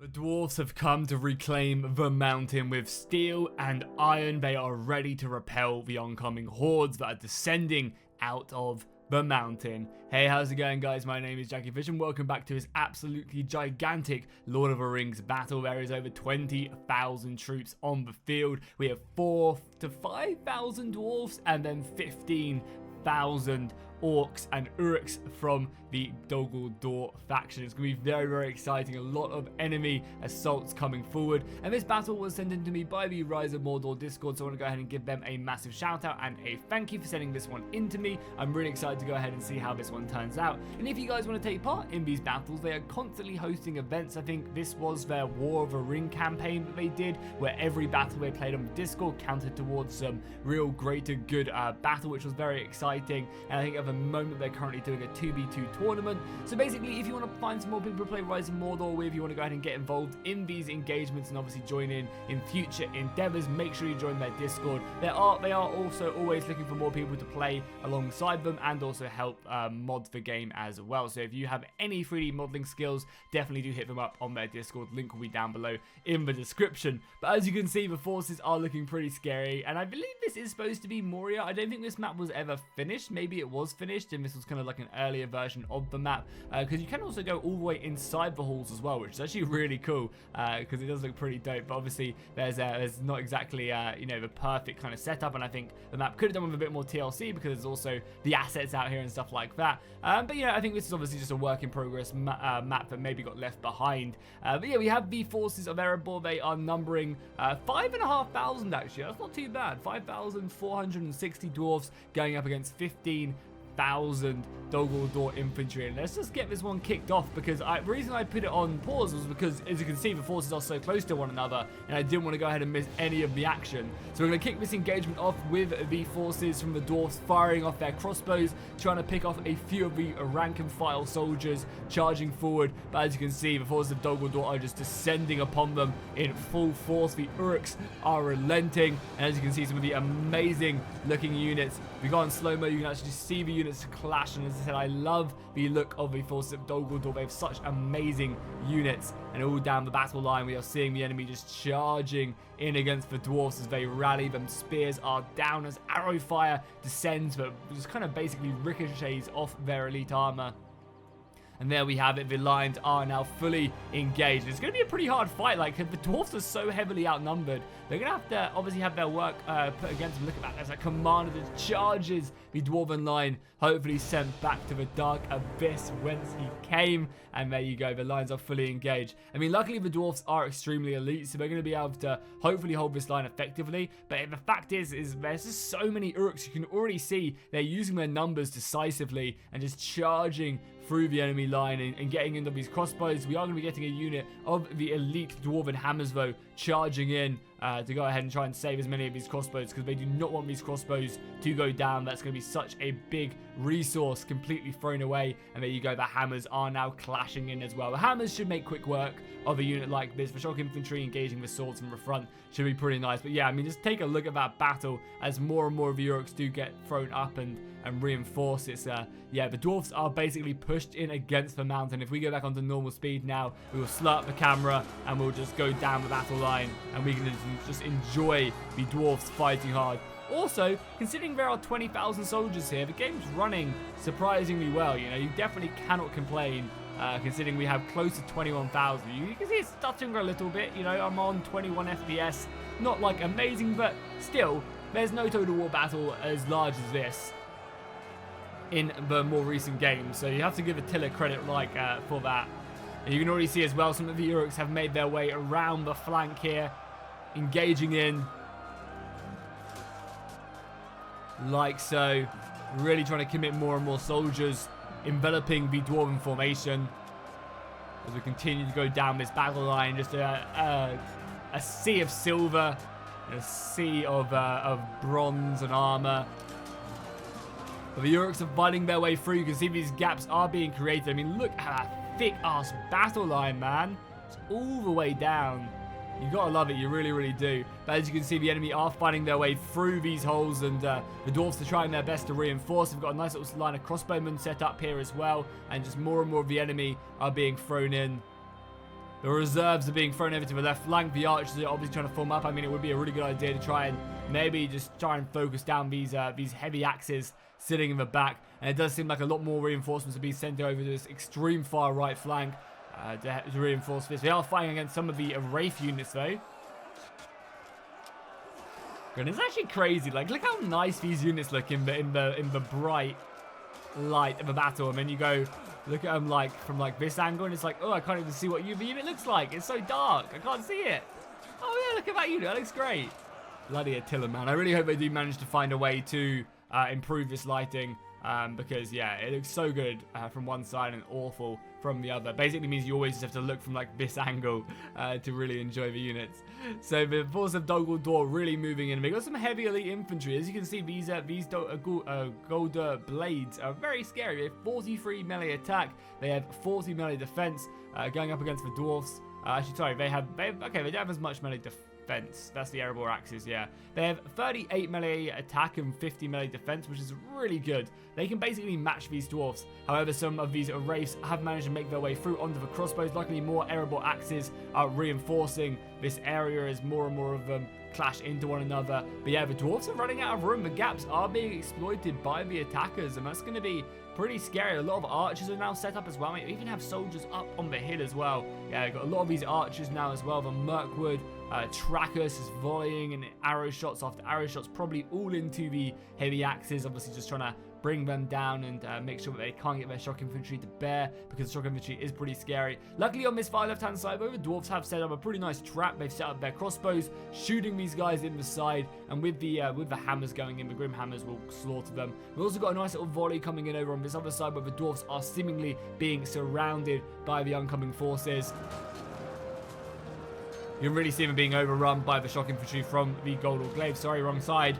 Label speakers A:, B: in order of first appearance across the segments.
A: The dwarves have come to reclaim the mountain with steel and iron. They are ready to repel the oncoming hordes that are descending out of the mountain. Hey, how's it going, guys? My name is Jackie Fish and welcome back to this absolutely gigantic Lord of the Rings battle. There is over 20,000 troops on the field. We have 4,000 to 5,000 dwarves and then 15,000 orcs and uruks from the Dwarves faction. It's going to be very, very exciting. A lot of enemy assaults coming forward. And this battle was sent in to me by the Rise of Mordor Discord, so I want to go ahead and give them a massive shout out and a thank you for sending this one in to me. I'm really excited to go ahead and see how this one turns out. And if you guys want to take part in these battles, they are constantly hosting events. I think this was their War of the Ring campaign that they did, where every battle they played on Discord counted towards some real greater good battle, which was very exciting. And I think at the moment they're currently doing a 2v2 tournament. So basically, if you want to find some more people to play Rise of Mordor with, you want to go ahead and get involved in these engagements and obviously join in future endeavors, make sure you join their Discord. They are also always looking for more people to play alongside them and also help mod the game as well. So if you have any 3D modeling skills, definitely do hit them up on their Discord. Link will be down below in the description. But as you can see, the forces are looking pretty scary, and I believe this is supposed to be Moria. I don't think this map was ever finished. Maybe it was finished and this was kind of like an earlier version of the map, because you can also go all the way inside the halls as well, which is actually really cool, because it does look pretty dope. But obviously there's not exactly you know, the perfect kind of setup, and I think the map could have done with a bit more TLC because there's also the assets out here and stuff like that. But yeah, I think this is obviously just a work in progress map that maybe got left behind. But yeah, we have the forces of Erebor. They are numbering 5,500 actually. That's not too bad. 5,460 dwarves going up against 15,000 Dwarven infantry. And let's just get this one kicked off, because the reason I put it on pause was because, as you can see, the forces are so close to one another and I didn't want to go ahead and miss any of the action. So we're going to kick this engagement off with the forces from the dwarfs firing off their crossbows, trying to pick off a few of the rank and file soldiers charging forward. But as you can see, the forces of Dwarven are just descending upon them in full force. The uruks are relenting, and as you can see, some of the amazing looking units. If you go on slow-mo, you can actually see the units clash, and as I said, I love the look of the forces of Dwarven. They have such amazing units, and all down the battle line we are seeing the enemy just charging in against the dwarfs as they rally. Them spears are down as arrow fire descends, but just kind of basically ricochets off their elite armor. And there we have it. The lions are now fully engaged. It's going to be a pretty hard fight. Like, the dwarfs are so heavily outnumbered. They're going to have to obviously have their work put against them. Look at that. There's a commander that charges the dwarven line, hopefully sent back to the dark abyss whence he came. And there you go. The lions are fully engaged. I mean, luckily the dwarfs are extremely elite, so they're going to be able to hopefully hold this line effectively. But the fact is there's just so many uruks. You can already see they're using their numbers decisively and just charging through the enemy line and getting into these crossbows. We are going to be getting a unit of the elite dwarven hammers, though, charging in to go ahead and try and save as many of these crossbows, because they do not want these crossbows to go down. That's going to be such a big resource completely thrown away. And there you go, the hammers are now clashing in as well. The hammers should make quick work of a unit like this. The shock infantry engaging with swords from the front should be pretty nice. But yeah, I mean, just take a look at that battle as more and more of the uruks do get thrown up and reinforce. It's yeah, the dwarfs are basically pushed in against the mountain. If we go back onto normal speed now, we will slow up the camera and we'll just go down the battle line and we can just enjoy the dwarfs fighting hard. Also, considering there are 20,000 soldiers here, the game's running surprisingly well. You know, you definitely cannot complain, considering we have close to 21,000. You can see it's stuttering a little bit. You know, I'm on 21 FPS. Not like amazing, but still, there's no Total War battle as large as this in the more recent games. So you have to give Attila credit for that. And you can already see as well, some of the uruks have made their way around the flank here, engaging in like so, really trying to commit more and more soldiers, enveloping the dwarven formation as we continue to go down this battle line. Just a sea of silver, a sea of bronze and armor. But the uruks are fighting their way through. You can see these gaps are being created. I mean, look at that thick ass battle line, man. It's all the way down. You gotta love it, you really, really do. But as you can see, the enemy are fighting their way through these holes, and the dwarves are trying their best to reinforce. We've got a nice little line of crossbowmen set up here as well, and just more and more of the enemy are being thrown in. The reserves are being thrown over to the left flank. The archers are obviously trying to form up. I mean, it would be a really good idea to try and maybe just try and focus down these heavy axes sitting in the back. And it does seem like a lot more reinforcements are being sent over to this extreme far right flank to reinforce this. They are fighting against some of the Wraith units, though. And it's actually crazy. Like, look how nice these units look in the bright light of a battle, and then you go look at them like from like this angle, and it's like, oh, I can't even see what the unit looks like. It's so dark, I can't see it. Oh yeah, look at that unit. That looks great. Bloody Attila, man. I really hope they do manage to find a way to improve this lighting, because yeah, it looks so good from one side and awful from the other. Basically means you always just have to look from like this angle to really enjoy the units. So the force of Dwarves really moving in. We got some heavy elite infantry. As you can see, these Golder blades are very scary. They have 43 melee attack. They have 40 melee defense going up against the dwarfs. Actually, sorry, they don't have as much melee defense. That's the Erebor axes, yeah. They have 38 melee attack and 50 melee defense, which is really good. They can basically match these dwarfs. However, some of these wraiths have managed to make their way through onto the crossbows. Luckily, more Erebor axes are reinforcing this area as more and more of them clash into one another. But yeah, the dwarfs are running out of room. The gaps are being exploited by the attackers, and that's going to be pretty scary. A lot of archers are now set up as well. We even have soldiers up on the hill as well. Yeah, got a lot of these archers now as well. The Mirkwood Trackus is volleying and arrow shots after arrow shots, probably all into the heavy axes. Obviously just trying to bring them down and make sure that they can't get their shock infantry to bear, because shock infantry is pretty scary. Luckily on this far left hand side, though, the dwarves have set up a pretty nice trap. They've set up their crossbows, shooting these guys in the side, and with the hammers going in, the grim hammers will slaughter them. We've also got a nice little volley coming in over on this other side, where the dwarves are seemingly being surrounded by the oncoming forces. You can really see them being overrun by the shock infantry from the Goldor Glaive. Sorry, wrong side.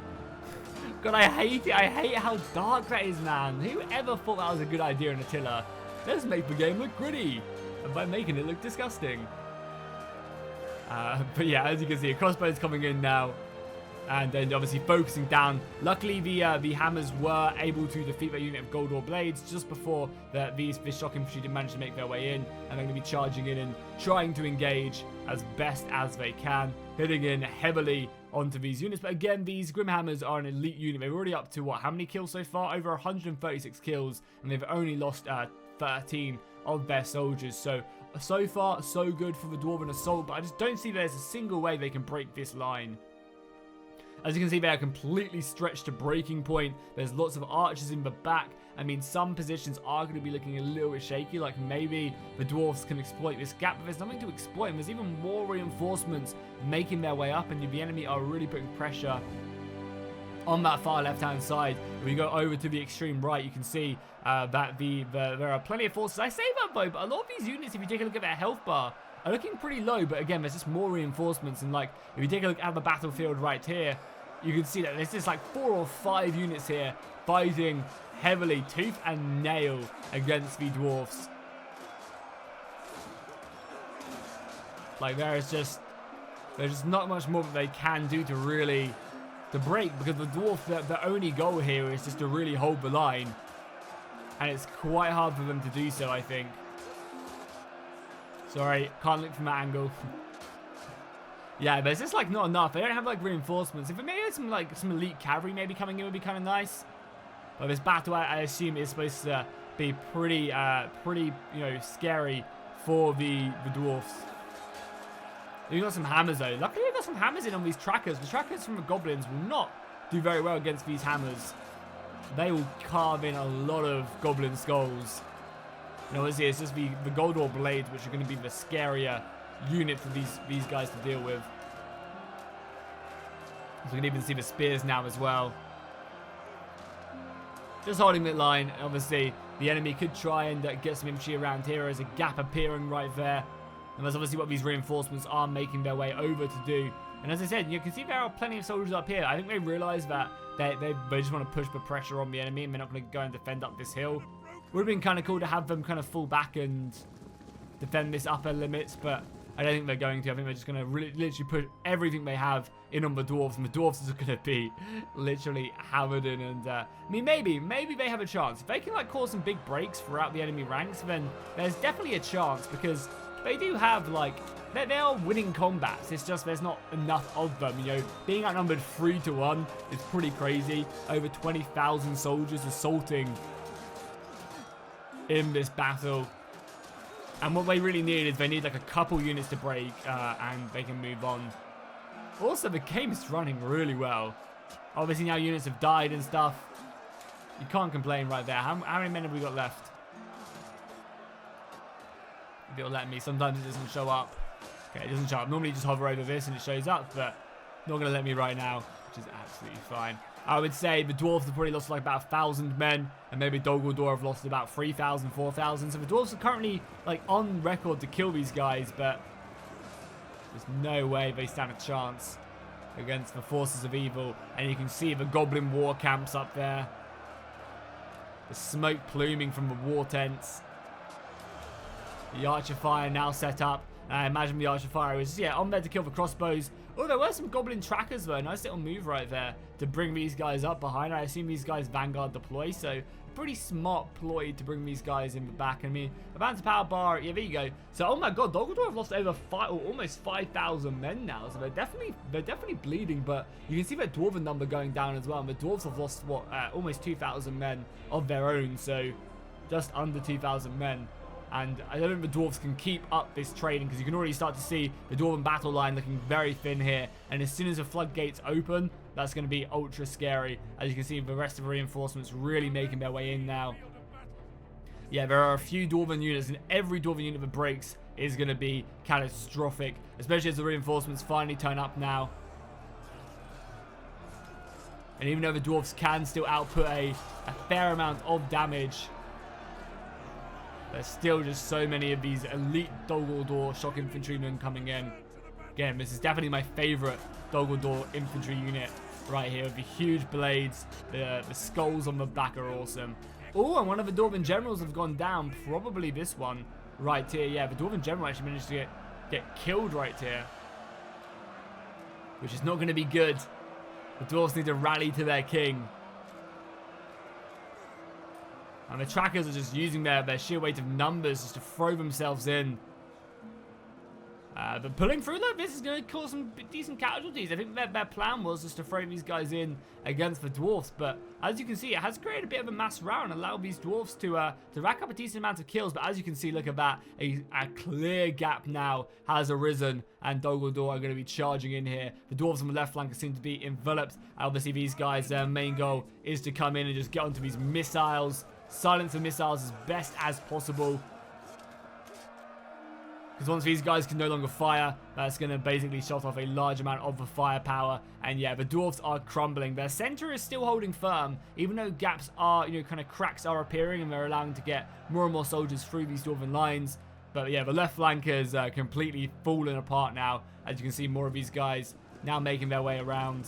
A: God, I hate it. I hate how dark that is, man. Whoever thought that was a good idea in Attila? Let's make the game look gritty, and by making it look disgusting. But yeah, as you can see, a crossbow's coming in now, and then obviously focusing down. Luckily, the hammers were able to defeat that unit of Goldor blades just before this shock infantry did manage to make their way in, and they're going to be charging in and trying to engage as best as they can, hitting in heavily onto these units. But again, these Grimhammers are an elite unit. They're already up to, what, how many kills so far? Over 136 kills, and they've only lost 13 of their soldiers. So far, so good for the Dwarven assault, but I just don't see there's a single way they can break this line. As you can see, they are completely stretched to breaking point. There's lots of archers in the back. I mean, some positions are going to be looking a little bit shaky, like maybe the dwarves can exploit this gap, but there's nothing to exploit, and there's even more reinforcements making their way up, and the enemy are really putting pressure on that far left-hand side. If we go over to the extreme right, you can see that there are plenty of forces. I say that, though, but a lot of these units, if you take a look at their health bar, are looking pretty low, but again, there's just more reinforcements, and like, if you take a look at the battlefield right here, you can see that there's just like 4 or 5 units here fighting heavily, tooth and nail, against the dwarfs. Like, there's just not much more that they can do to really break, because the dwarf, the only goal here is just to really hold the line, and it's quite hard for them to do so, I think. Sorry, can't look from that angle. Yeah, there's just like not enough. They don't have like reinforcements. If maybe some elite cavalry maybe coming in would be kind of nice. But this battle, I assume, is supposed to be pretty scary for the dwarfs. You've got some hammers though. Luckily, we've got some hammers in on these trackers. The trackers from the goblins will not do very well against these hammers. They will carve in a lot of goblin skulls. And obviously, it's just the Goldor blades, which are going to be the scarier unit for these guys to deal with. So we can even see the spears now as well. Just holding that line. Obviously, the enemy could try and get some infantry around here. There's a gap appearing right there. And that's obviously what these reinforcements are making their way over to do. And as I said, you can see there are plenty of soldiers up here. I think they realise that they just want to push the pressure on the enemy, and they're not going to go and defend up this hill. Would have been kind of cool to have them kind of fall back and defend this upper limits, but I don't think they're going to. I think they're just going to literally put everything they have in on the dwarves, and the dwarves are going to be literally hammered in. And I mean, maybe they have a chance. If they can like cause some big breaks throughout the enemy ranks, then there's definitely a chance, because they do have, like, they are winning combats. It's just there's not enough of them. You know, being outnumbered 3-1 is pretty crazy. Over 20,000 soldiers assaulting in this battle. And what they really need is they need like a couple units to break and they can move on. Also, the game is running really well. Obviously now units have died and stuff. You can't complain right there. How many men have we got left? If it'll let me. Sometimes it doesn't show up. Okay, it doesn't show up. Normally you just hover over this and it shows up, but not going to let me right now, which is absolutely fine. I would say the Dwarves have probably lost like about 1,000 men, and maybe Dol Guldur have lost about 3,000, 4,000. So the Dwarves are currently like on record to kill these guys, but there's no way they stand a chance against the forces of evil. And you can see the Goblin war camps up there. The smoke pluming from the war tents. The archer fire now set up. I imagine the archer fire was on there to kill the crossbows. Oh, there were some goblin trackers though. Nice little move right there to bring these guys up behind. I assume these guys vanguard deploy, so pretty smart ploy to bring these guys in the back. I mean, advanced power bar. Yeah, there you go. So, oh my God, Dol Guldur have lost over almost 5,000 men now. So they're definitely bleeding. But you can see their dwarven number going down as well. And the dwarves have lost what, almost 2,000 men of their own. So just under 2,000 men. And I don't think the Dwarves can keep up this trading because you can already start to see the Dwarven battle line looking very thin here. And as soon as the floodgates open, that's going to be ultra scary. As you can see, the rest of the reinforcements really making their way in now. Yeah, there are a few Dwarven units, and every Dwarven unit that breaks is going to be catastrophic, especially as the reinforcements finally turn up now. And even though the Dwarves can still output a fair amount of damage, there's still just so many of these elite Dol Guldur shock infantrymen coming in. Again, this is definitely my favorite Dol Guldur infantry unit right here with the huge blades. The skulls on the back are awesome. Oh, and one of the Dwarven generals have gone down. Probably this one right here. Yeah, the Dwarven general actually managed to get killed right here, which is not going to be good. The Dwarves need to rally to their king. And the trackers are just using their sheer weight of numbers just to throw themselves in. But pulling through like this is going to cause some decent casualties. I think their plan was just to throw these guys in against the Dwarves. But as you can see, it has created a bit of a mass rout and allowed these Dwarves to rack up a decent amount of kills. But as you can see, look at that. A clear gap now has arisen. And Dol Guldur are going to be charging in here. The Dwarves on the left flank seem to be enveloped. Obviously, these guys' main goal is to come in and just get onto these missiles. Silence the missiles as best as possible. Because once these guys can no longer fire, that's going to basically shut off a large amount of the firepower. And yeah, the Dwarves are crumbling. Their center is still holding firm, even though gaps are, kind of cracks are appearing and they're allowing to get more and more soldiers through these Dwarven lines. But yeah, the left flank is completely falling apart now. As you can see, more of these guys now making their way around.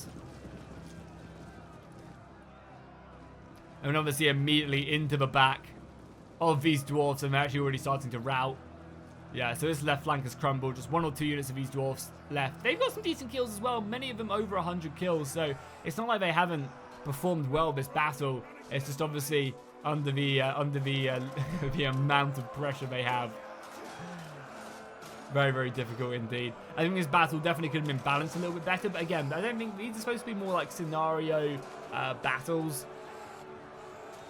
A: And obviously immediately into the back of these Dwarves, and they're actually already starting to rout. Yeah, so this left flank has crumbled. Just 1 or 2 units of these Dwarves left. They've got some decent kills as well. Many of them over 100 kills. So it's not like they haven't performed well this battle. It's just obviously under the the amount of pressure they have. Very, very difficult indeed. I think this battle definitely could have been balanced a little bit better. But again, I don't think these are supposed to be more like scenario battles,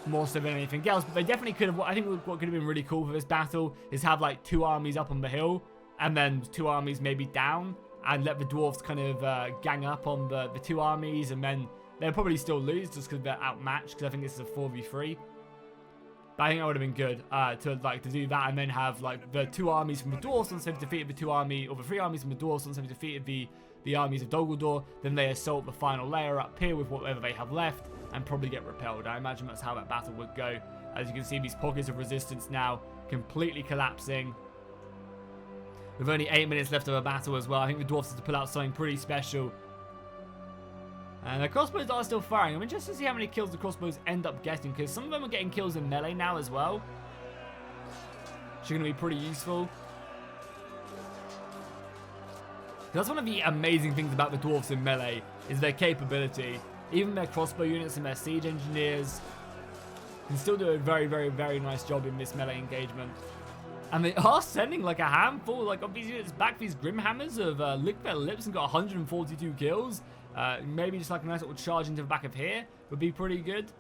A: more so than anything else. But they definitely could have. I think what could have been really cool for this battle is have like 2 armies up on the hill and then 2 armies maybe down, and let the Dwarves kind of gang up on the 2 armies, and then they'll probably still lose just because they're outmatched, because I think this is a 4v3. But I think that would have been good to do that, and then have like the 2 armies from the Dwarves once they've defeated the 2 army, or the 3 armies from the Dwarves once they've defeated the armies of Dol Guldur. Then they assault the final layer up here with whatever they have left, and probably get repelled. I imagine that's how that battle would go. As you can see, these pockets of resistance now completely collapsing. With only 8 minutes left of a battle as well, I think the Dwarves have to pull out something pretty special. And the crossbows are still firing. I'm interested to see how many kills the crossbows end up getting, because some of them are getting kills in melee now as well, which is going to be pretty useful. That's one of the amazing things about the Dwarves in melee, is their capability. Even their crossbow units and their siege engineers can still do a very, very, very nice job in this melee engagement. And they are sending like a handful, like of these units back. These Grimhammers have licked their lips and got 142 kills. Maybe just like a nice little charge into the back of here would be pretty good.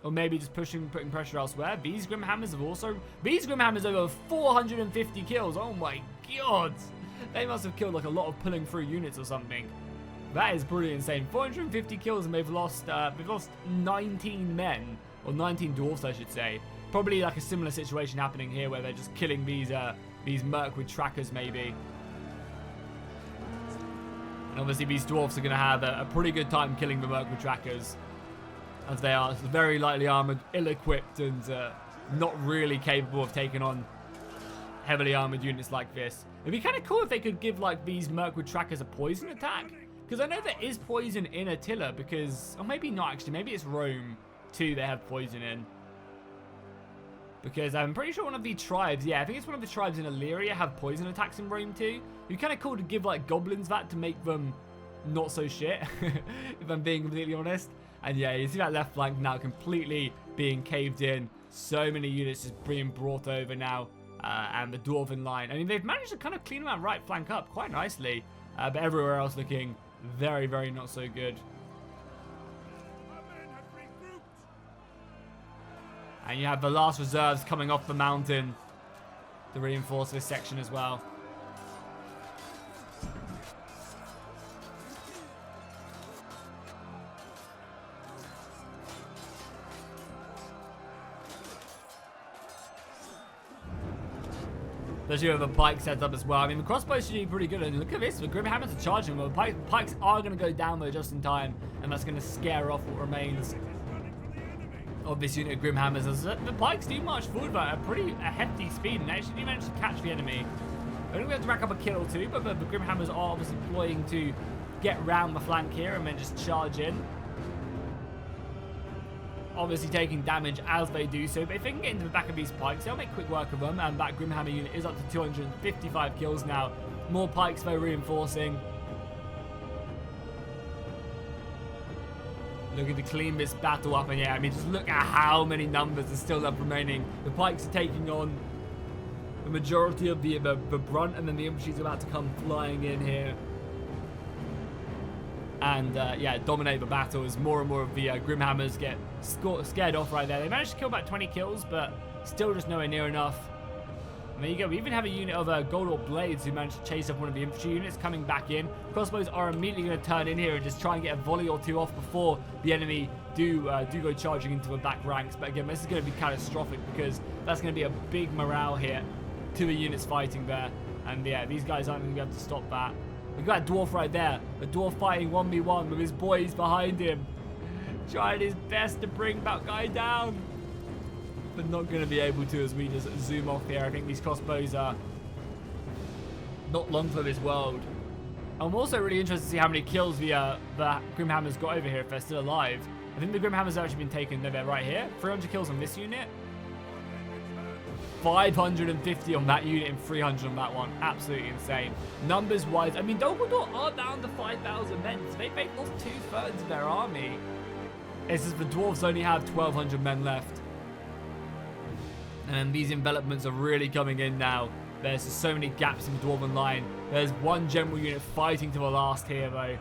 A: Or maybe just putting pressure elsewhere. These Grimhammers have also... These Grimhammers have over 450 kills. Oh my god. They must have killed like a lot of pulling through units or something. That is pretty insane. 450 kills and they've lost 19 men. Or 19 dwarfs, I should say. Probably like a similar situation happening here where they're just killing these merc with trackers maybe. And obviously these dwarfs are going to have a pretty good time killing the merc with trackers. As they are very lightly armoured, ill-equipped, and not really capable of taking on heavily armoured units like this. It'd be kind of cool if they could give like these merc with trackers a poison attack. Because I know there is poison in Attila because... Or maybe not actually, maybe it's Rome too they have poison in. Because I'm pretty sure one of the tribes, yeah, I think it's one of the tribes in Illyria have poison attacks in Rome too. It'd be kind of cool to give like goblins that to make them not so shit, if I'm being completely honest. And yeah, you see that left flank now completely being caved in. So many units just being brought over now. And the Dwarven line. I mean, they've managed to kind of clean that right flank up quite nicely. But everywhere else looking very, very not so good. And you have the last reserves coming off the mountain to reinforce this section as well. Especially with the pike set up as well. I mean, the crossbows should be pretty good. And look at this, the Grimhammers are charging. Well, the pikes are going to go down though just in time. And that's going to scare off what remains of this unit of Grimhammers. As the pikes do march forward by a hefty speed. And they actually do manage to catch the enemy. I think we have to rack up a kill or two. But the Grimhammers are obviously ploying to get round the flank here and then just charge in. Obviously taking damage as they do so, but if they can get into the back of these pikes, they'll make quick work of them, and that Grimhammer unit is up to 255 kills now. More pikes they're reinforcing. Looking to clean this battle up, and yeah, I mean, just look at how many numbers are still left remaining. The pikes are taking on the majority of the brunt, and then the infantry's about to come flying in here. And yeah, dominate the battle as more and more of the Grimhammers get scared off right there. They managed to kill about 20 kills, but still just nowhere near enough. And there you go. We even have a unit of Goldor Blades who managed to chase off one of the infantry units coming back in. Crossbows are immediately going to turn in here and just try and get a volley or two off before the enemy do go charging into the back ranks. But again, this is going to be catastrophic because that's going to be a big morale hit to the units fighting there. And yeah, these guys aren't going to be able to stop that. We've got a dwarf right there. A dwarf fighting 1v1 with his boys behind him. Trying his best to bring that guy down. But not going to be able to as we just zoom off here. I think these crossbows are not long for this world. I'm also really interested to see how many kills the Grimhammers got over here if they're still alive. I think the Grimhammers have actually been taken. They're right here. 300 kills on this unit. 550 on that unit and 300 on that one. Absolutely insane. Numbers wise, I mean, Dumbledore are down to 5,000 men. So they've lost 2/3 of their army. It's just the dwarves only have 1,200 men left. And these envelopments are really coming in now. There's just so many gaps in the Dwarven line. There's one general unit fighting to the last here, though.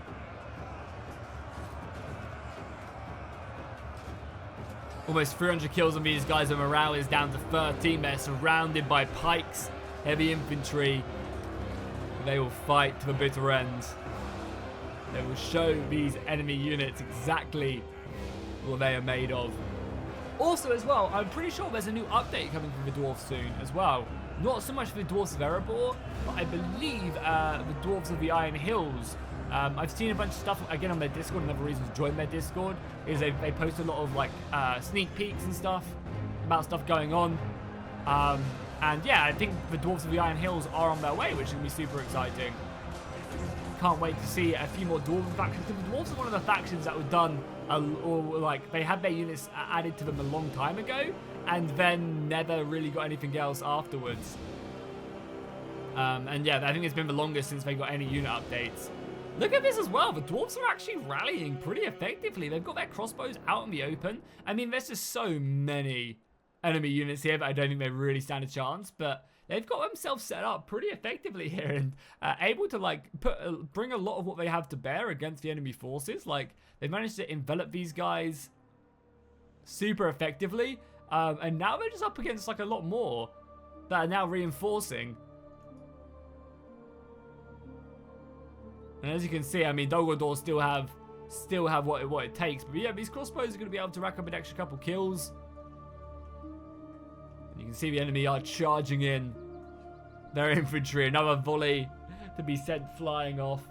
A: Almost 300 kills on these guys, and morale is down to 13. They're surrounded by pikes, heavy infantry. They will fight to the bitter end. They will show these enemy units exactly what they are made of. Also, as well, I'm pretty sure there's a new update coming from the Dwarves soon as well. Not so much for the Dwarves of Erebor, but I believe the Dwarves of the Iron Hills. I've seen a bunch of stuff, again, on their Discord. Another reason to join their Discord is they post a lot of, like, sneak peeks and stuff about stuff going on. And, yeah, I think the Dwarves of the Iron Hills are on their way, which is going to be super exciting. Can't wait to see a few more Dwarven factions. The Dwarves are one of the factions that were done, or like they had their units added to them a long time ago, and then never really got anything else afterwards. And yeah, I think it's been the longest since they got any unit updates. Look at this as well. The Dwarves are actually rallying pretty effectively. They've got their crossbows out in the open. I mean, there's just so many enemy units here that I don't think they really stand a chance, but they've got themselves set up pretty effectively here and able to like bring a lot of what they have to bear against the enemy forces. Like they've managed to envelop these guys super effectively, and now they're just up against like a lot more that are now reinforcing. And as you can see, I mean, Dol Guldur still have what it takes. But yeah, these crossbows are going to be able to rack up an extra couple kills. And you can see the enemy are charging in their infantry. Another volley to be sent flying off.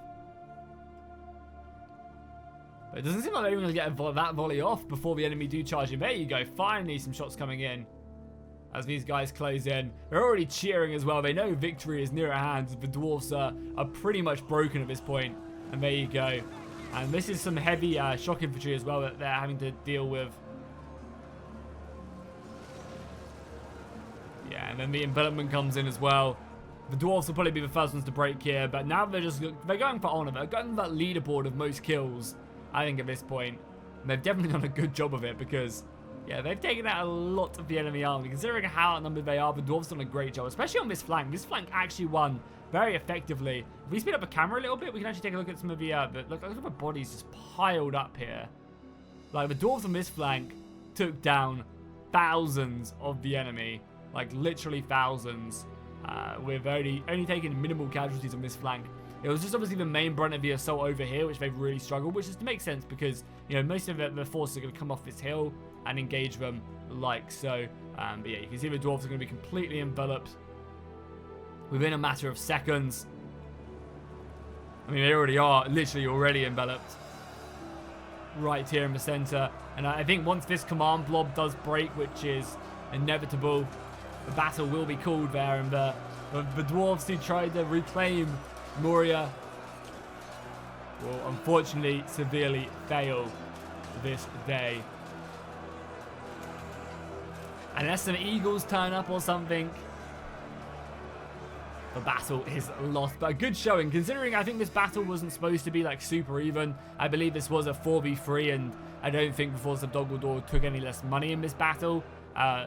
A: But it doesn't seem like they're even going to get that volley off before the enemy do charge in. There you go. Finally, some shots coming in as these guys close in. They're already cheering as well. They know victory is near at hand. The dwarves are pretty much broken at this point. And there you go. And this is some heavy shock infantry as well that they're having to deal with. Yeah, and then the envelopment comes in as well. The dwarves will probably be the first ones to break here. But now they're going for honor. They're going for that leaderboard of most kills, I think, at this point. And they've definitely done a good job of it because, yeah, they've taken out a lot of the enemy army. Considering how outnumbered they are, the dwarves done a great job, especially on this flank. This flank actually won very effectively. If we speed up the camera a little bit, we can actually take a look at some of the look at the bodies just piled up here. Like, the dwarves on this flank took down thousands of the enemy. Like, literally thousands. With only taking minimal casualties on this flank. It was just obviously the main brunt of the assault over here, which they've really struggled, which is to make sense because, you know, most of the forces are going to come off this hill and engage them like so. But yeah, you can see the dwarves are going to be completely enveloped within a matter of seconds. I mean, they already are literally enveloped right here in the center. And I think once this command blob does break, which is inevitable, the battle will be called there. And the dwarves who tried to reclaim Moria will unfortunately severely fail this day. Unless some eagles turn up or something, the battle is lost. But a good showing, considering I think this battle wasn't supposed to be like super even. I believe this was a 4v3, and I don't think the forces of Dol Guldur took any less money in this battle.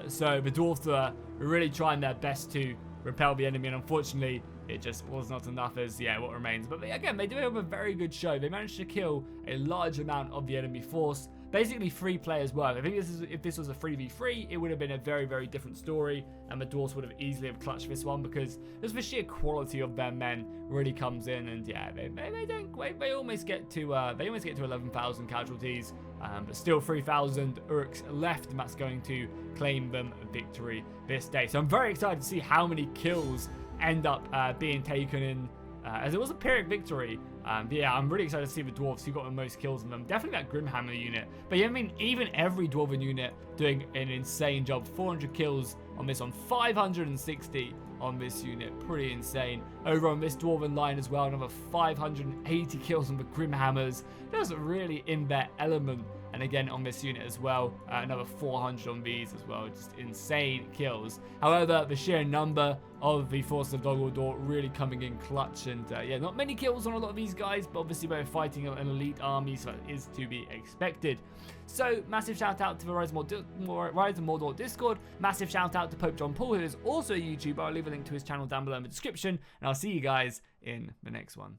A: So the dwarves were really trying their best to repel the enemy, and unfortunately it just was not enough as, yeah, what remains. But again, they do have a very good show. They managed to kill a large amount of the enemy force. Basically 3 players worth. I think if this was a 3v3, it would have been a very, very different story, and the dwarves would have easily have clutched this one because just the sheer quality of their men really comes in. And yeah, they almost get to 11,000 casualties, but still 3,000 Urks left, and that's going to claim them victory this day. So I'm very excited to see how many kills end up being taken in, as it was a Pyrrhic victory. Yeah, I'm really excited to see the dwarves who got the most kills in them. Definitely that Grimhammer unit. But yeah, I mean, even every Dwarven unit doing an insane job. 400 kills on this one, 560 on this unit. Pretty insane. Over on this Dwarven line as well, another 580 kills on the Grimhammers. Just really in their element. And again, on this unit as well, another 400 on these as well. Just insane kills. However, the sheer number of the forces of Dol Guldur really coming in clutch. And yeah, not many kills on a lot of these guys, but obviously they're fighting an elite army, so that is to be expected. So, massive shout out to the Rise of Mordor Discord. Massive shout out to Pope John Paul, who is also a YouTuber. I'll leave a link to his channel down below in the description. And I'll see you guys in the next one.